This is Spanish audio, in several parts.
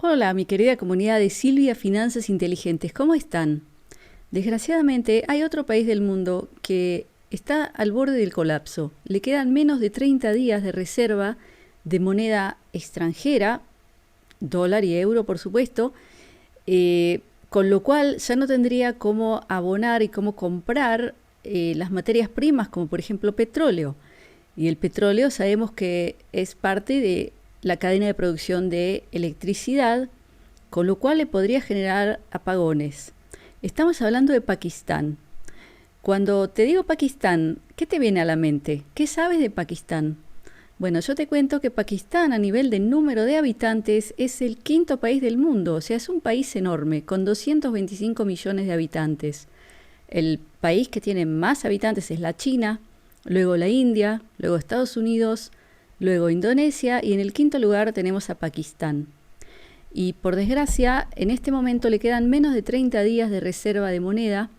Hola, mi querida comunidad de Silvia Finanzas Inteligentes, ¿cómo están? Desgraciadamente, hay otro país del mundo que está al borde del colapso. Le quedan menos de 30 días de reserva de moneda extranjera, dólar y euro, por supuesto, con lo cual ya no tendría cómo abonar y cómo comprar las materias primas, como por ejemplo petróleo. Y el petróleo sabemos que es parte de la cadena de producción de electricidad, con lo cual le podría generar apagones. Estamos hablando de Pakistán. Cuando te digo Pakistán, ¿qué te viene a la mente? ¿Qué sabes de Pakistán? Bueno, yo te cuento que Pakistán a nivel de número de habitantes es el quinto país del mundo, o sea, es un país enorme, con 225 millones de habitantes. El país que tiene más habitantes es la China, luego la India, luego Estados Unidos, luego Indonesia y en el quinto lugar tenemos a Pakistán. Y por desgracia, en este momento le quedan menos de 30 días de reserva de moneda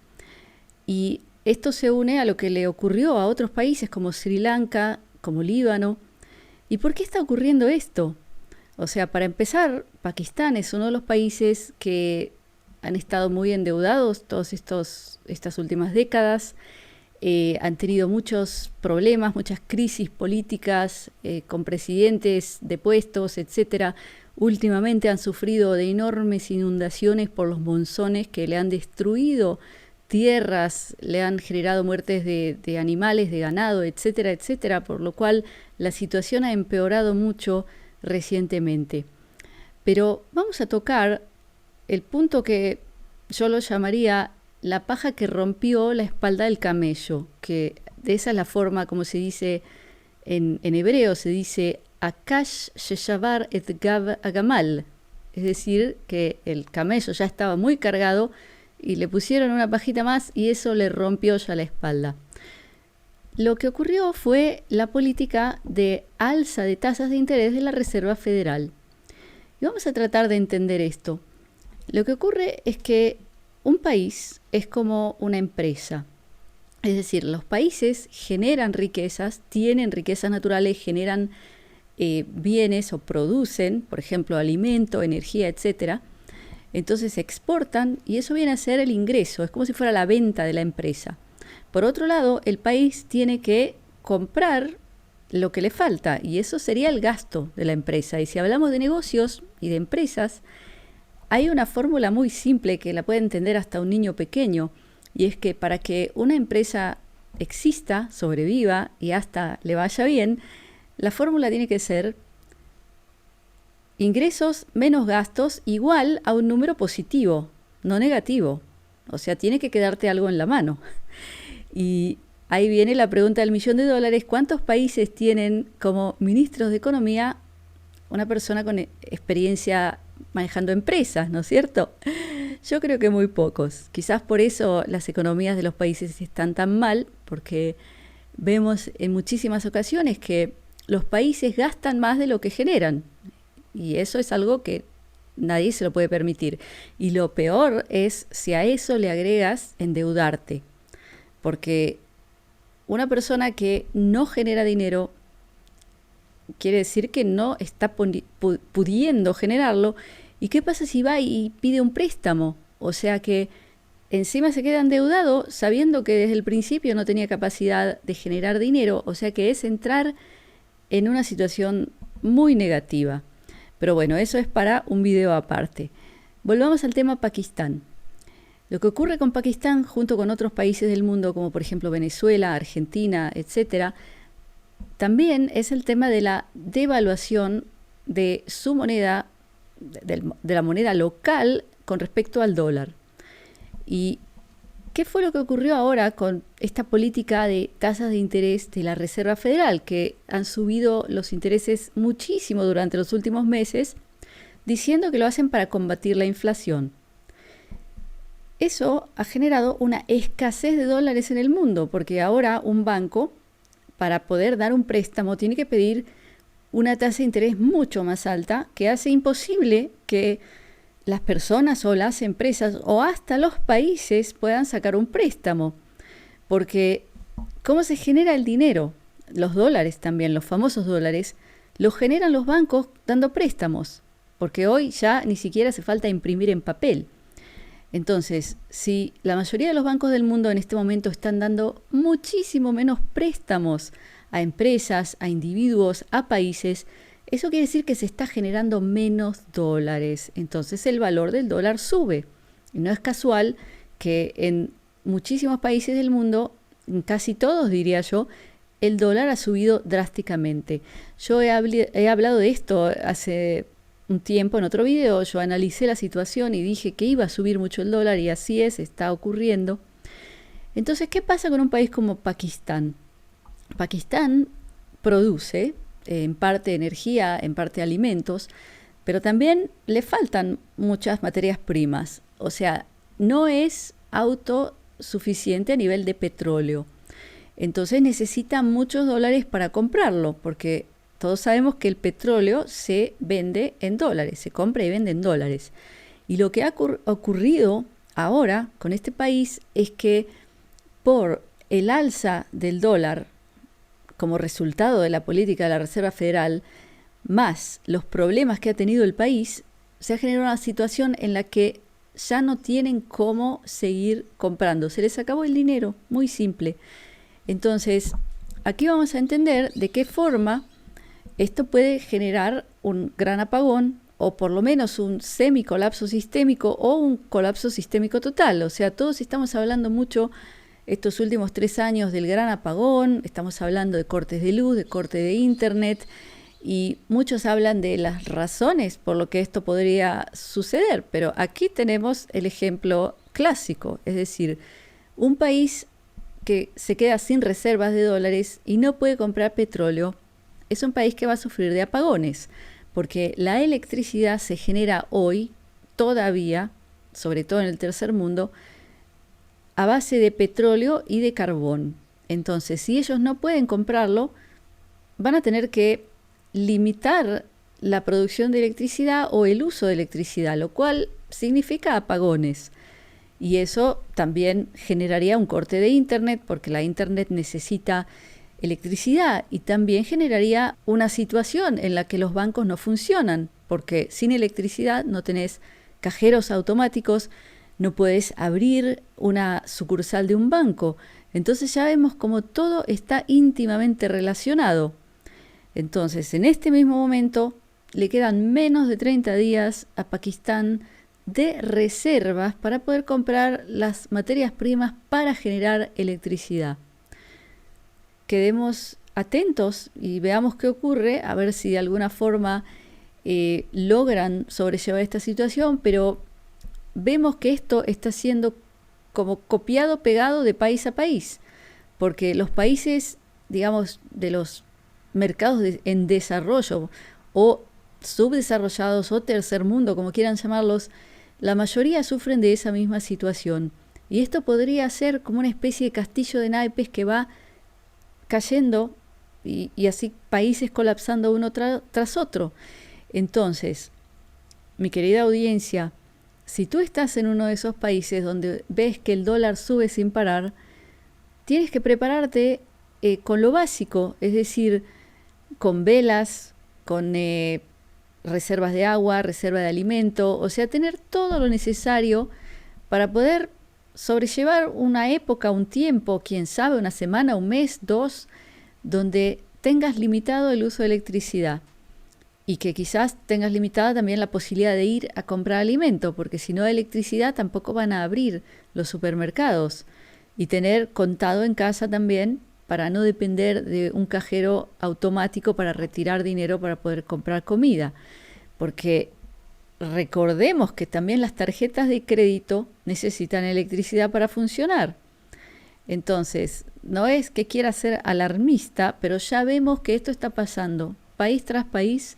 y esto se une a lo que le ocurrió a otros países como Sri Lanka, como Líbano. ¿Y por qué está ocurriendo esto? O sea, para empezar, Pakistán es uno de los países que han estado muy endeudados estas últimas décadas. Han tenido muchos problemas, muchas crisis políticas con presidentes depuestos, etcétera. Últimamente han sufrido de enormes inundaciones por los monzones que le han destruido tierras, le han generado muertes de animales, de ganado, etcétera, etcétera, por lo cual la situación ha empeorado mucho recientemente. Pero vamos a tocar el punto que yo lo llamaría la paja que rompió la espalda del camello, que de esa es la forma como se dice en hebreo, se dice Akash Sheshavar et Gav Agamal, es decir, que el camello ya estaba muy cargado y le pusieron una pajita más y eso le rompió ya la espalda. Lo que ocurrió fue la política de alza de tasas de interés de la Reserva Federal. Y vamos a tratar de entender esto. Lo que ocurre es que un país es como una empresa. Es decir, los países generan riquezas, tienen riquezas naturales, generan bienes o producen, por ejemplo, alimento, energía, etcétera. Entonces exportan y eso viene a ser el ingreso, es como si fuera la venta de la empresa. Por otro lado, el país tiene que comprar lo que le falta y eso sería el gasto de la empresa. Y si hablamos de negocios y de empresas, hay una fórmula muy simple que la puede entender hasta un niño pequeño y es que para que una empresa exista, sobreviva y hasta le vaya bien, la fórmula tiene que ser ingresos menos gastos igual a un número positivo, no negativo. O sea, tiene que quedarte algo en la mano. Y ahí viene la pregunta del $1.000.000. ¿Cuántos países tienen como ministros de Economía una persona con experiencia manejando empresas, ¿no es cierto? Yo creo que muy pocos. Quizás por eso las economías de los países están tan mal, porque vemos en muchísimas ocasiones que los países gastan más de lo que generan. Y eso es algo que nadie se lo puede permitir. Y lo peor es si a eso le agregas endeudarte. Porque una persona que no genera dinero quiere decir que no está pudiendo generarlo. ¿Y qué pasa si va y pide un préstamo? O sea que encima se queda endeudado sabiendo que desde el principio no tenía capacidad de generar dinero. O sea que es entrar en una situación muy negativa. Pero bueno, eso es para un video aparte. Volvamos al tema Pakistán. Lo que ocurre con Pakistán junto con otros países del mundo, como por ejemplo Venezuela, Argentina, etcétera, también es el tema de la devaluación de su moneda, de la moneda local con respecto al dólar. ¿Y qué fue lo que ocurrió ahora con esta política de tasas de interés de la Reserva Federal, que han subido los intereses muchísimo durante los últimos meses, diciendo que lo hacen para combatir la inflación? Eso ha generado una escasez de dólares en el mundo, porque ahora un banco, para poder dar un préstamo, tiene que pedir una tasa de interés mucho más alta, que hace imposible que las personas o las empresas o hasta los países puedan sacar un préstamo. Porque ¿cómo se genera el dinero? Los dólares también, los famosos dólares, los generan los bancos dando préstamos. porque hoy ya ni siquiera hace falta imprimir en papel. Entonces, si la mayoría de los bancos del mundo en este momento están dando muchísimo menos préstamos a empresas, a individuos, a países, eso quiere decir que se está generando menos dólares. Entonces el valor del dólar sube. Y no es casual que en muchísimos países del mundo, en casi todos diría yo, el dólar ha subido drásticamente. Yo he hablado de esto hace un tiempo en otro video. Yo analicé la situación y dije que iba a subir mucho el dólar y así es, está ocurriendo. Entonces, ¿qué pasa con un país como Pakistán? Pakistán produce en parte energía, en parte alimentos, pero también le faltan muchas materias primas. O sea, no es autosuficiente a nivel de petróleo. Entonces necesita muchos dólares para comprarlo, porque todos sabemos que el petróleo se vende en dólares, se compra y vende en dólares. Y lo que ha ocurrido ahora con este país es que por el alza del dólar como resultado de la política de la Reserva Federal, más los problemas que ha tenido el país, se ha generado una situación en la que ya no tienen cómo seguir comprando. Se les acabó el dinero, muy simple. Entonces, aquí vamos a entender de qué forma esto puede generar un gran apagón o por lo menos un semicolapso sistémico o un colapso sistémico total. O sea, todos estamos hablando mucho estos últimos 3 años del gran apagón, estamos hablando de cortes de luz, de corte de internet, y muchos hablan de las razones por lo que esto podría suceder, pero aquí tenemos el ejemplo clásico, es decir, un país que se queda sin reservas de dólares y no puede comprar petróleo, es un país que va a sufrir de apagones, porque la electricidad se genera hoy, todavía, sobre todo en el tercer mundo, a base de petróleo y de carbón. Entonces, si ellos no pueden comprarlo, van a tener que limitar la producción de electricidad o el uso de electricidad, lo cual significa apagones. Y eso también generaría un corte de internet, porque la internet necesita electricidad, y también generaría una situación en la que los bancos no funcionan, porque sin electricidad no tenés cajeros automáticos, no puedes abrir una sucursal de un banco. Entonces ya vemos cómo todo está íntimamente relacionado. Entonces, en este mismo momento, le quedan menos de 30 días a Pakistán de reservas para poder comprar las materias primas para generar electricidad. Quedemos atentos y veamos qué ocurre, a ver si de alguna forma logran sobrellevar esta situación, pero vemos que esto está siendo como copiado, pegado de país a país, porque los países, digamos, de los mercados en desarrollo o subdesarrollados o tercer mundo, como quieran llamarlos, la mayoría sufren de esa misma situación. Y esto podría ser como una especie de castillo de naipes que va cayendo y así países colapsando uno tras otro. Entonces, mi querida audiencia, si tú estás en uno de esos países donde ves que el dólar sube sin parar, tienes que prepararte con lo básico, es decir, con velas, con reservas de agua, reserva de alimento, o sea, tener todo lo necesario para poder sobrellevar una época, un tiempo, quién sabe, una semana, un mes, 2, donde tengas limitado el uso de electricidad y que quizás tengas limitada también la posibilidad de ir a comprar alimento, porque si no hay electricidad tampoco van a abrir los supermercados, y tener contado en casa también para no depender de un cajero automático para retirar dinero para poder comprar comida, porque recordemos que también las tarjetas de crédito necesitan electricidad para funcionar. Entonces, no es que quiera ser alarmista, pero ya vemos que esto está pasando. País tras país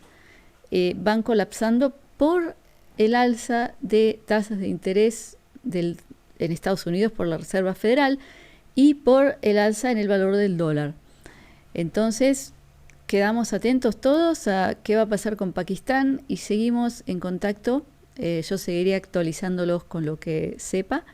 van colapsando por el alza de tasas de interés en Estados Unidos por la Reserva Federal y por el alza en el valor del dólar. Entonces, quedamos atentos todos a qué va a pasar con Pakistán y seguimos en contacto. Yo seguiré actualizándolos con lo que sepa.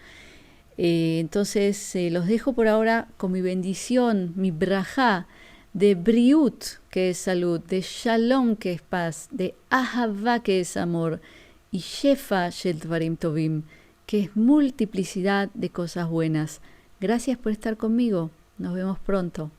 Entonces, los dejo por ahora con mi bendición, mi brajá de briut, que es salud, de shalom, que es paz, de ahavá, que es amor, y shefa shel dvarim tovim, que es multiplicidad de cosas buenas. Gracias por estar conmigo. Nos vemos pronto.